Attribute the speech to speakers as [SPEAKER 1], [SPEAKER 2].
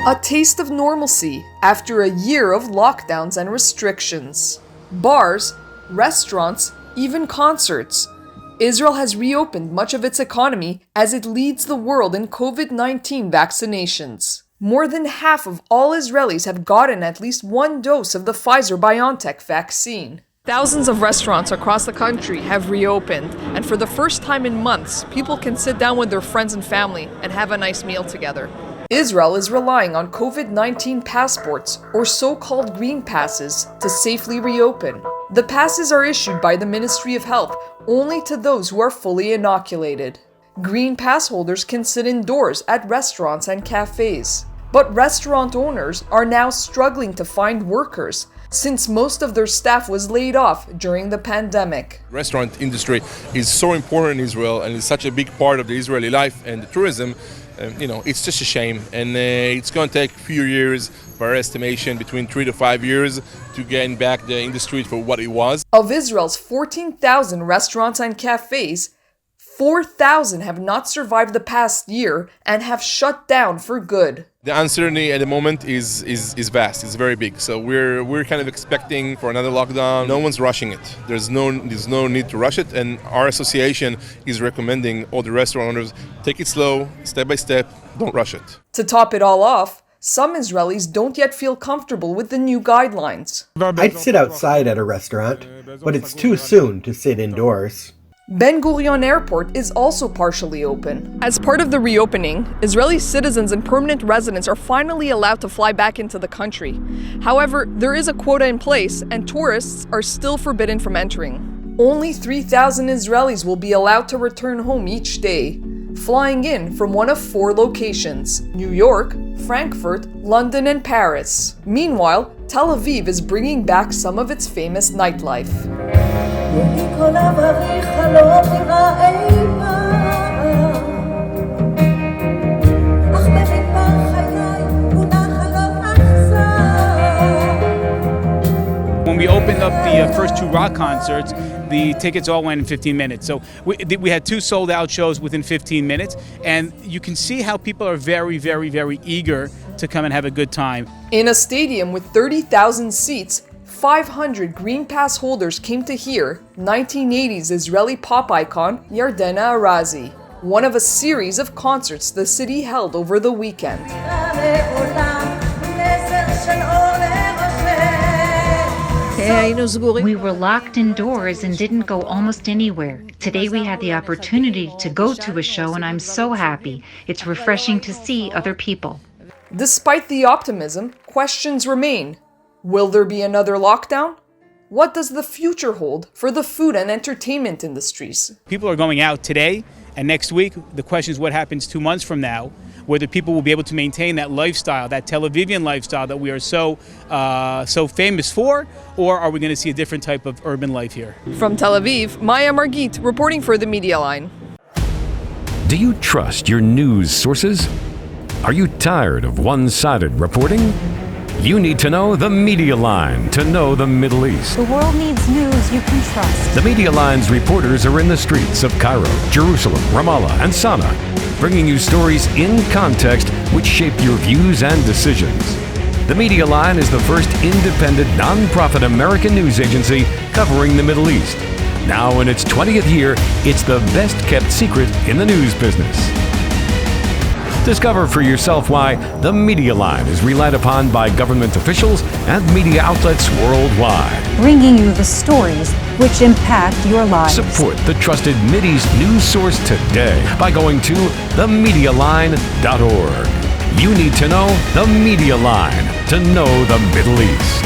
[SPEAKER 1] A taste of normalcy after a year of lockdowns and restrictions. Bars, restaurants, even concerts. Israel has reopened much of its economy as it leads the world in COVID-19 vaccinations. More than half of all Israelis have gotten at least one dose of the Pfizer-BioNTech vaccine. Thousands of restaurants across the country have reopened, and for the first time in months, people can sit down with their friends and family and have a nice meal together. Israel is relying on COVID-19 passports, or so-called green passes, to safely reopen. The passes are issued by the Ministry of Health only to those who are fully inoculated. Green pass holders can sit indoors at restaurants and cafes. But restaurant owners are now struggling to find workers, since most of their staff was laid off during the pandemic.
[SPEAKER 2] The restaurant industry is so important in Israel and is such a big part of the Israeli life and the tourism. It's just a shame, and it's going to take a few years, by our estimation, between 3 to 5 years, to gain back the industry for what it was.
[SPEAKER 1] Of Israel's 14,000 restaurants and cafes, 4,000 have not survived the past year and have shut down for good.
[SPEAKER 2] The uncertainty at the moment is vast. It's very big. So we're kind of expecting for another lockdown. No one's rushing it. There's no need to rush it. And our association is recommending all the restaurant owners, take it slow, step by step. Don't rush it.
[SPEAKER 1] To top it all off, some Israelis don't yet feel comfortable with the new guidelines.
[SPEAKER 3] I'd sit outside at a restaurant, but it's too soon to sit indoors.
[SPEAKER 1] Ben Gurion Airport is also partially open. As part of the reopening, Israeli citizens and permanent residents are finally allowed to fly back into the country. However, there is a quota in place and tourists are still forbidden from entering. Only 3,000 Israelis will be allowed to return home each day, flying in from one of 4 locations: New York, Frankfurt, London, and Paris. Meanwhile, Tel Aviv is bringing back some of its famous nightlife.
[SPEAKER 4] When we opened up the first 2 rock concerts, the tickets all went in 15 minutes. So we had 2 sold-out shows within 15 minutes, and you can see how people are very, very, very eager to come and have a good time.
[SPEAKER 1] In a stadium with 30,000 seats, 500 Green Pass holders came to hear 1980s Israeli pop icon Yardena Arazi, one of a series of concerts the city held over the weekend.
[SPEAKER 5] We were locked indoors and didn't go almost anywhere. Today we had the opportunity to go to a show and I'm so happy. It's refreshing to see other people.
[SPEAKER 1] Despite the optimism, questions remain. Will there be another lockdown? What does the future hold for the food and entertainment industries?
[SPEAKER 4] People are going out today and next week. The question is what happens 2 months from now, whether people will be able to maintain that lifestyle, that Tel Avivian lifestyle that we are so famous for, or are we going to see a different type of urban life here?
[SPEAKER 1] From Tel Aviv, Maya Margit reporting for the Media Line.
[SPEAKER 6] Do you trust your news sources? Are you tired of one-sided reporting? You need to know the Media Line to know the Middle East.
[SPEAKER 7] The world needs news you can trust.
[SPEAKER 6] The Media Line's reporters are in the streets of Cairo, Jerusalem, Ramallah, and Sana'a, bringing you stories in context which shape your views and decisions. The Media Line is the first independent, non-profit American news agency covering the Middle East. Now in its 20th year, it's the best-kept secret in the news business. Discover for yourself why the Media Line is relied upon by government officials and media outlets worldwide.
[SPEAKER 7] Bringing you the stories which impact your lives.
[SPEAKER 6] Support the trusted Mideast news source today by going to themedialine.org. You need to know the Media Line to know the Middle East.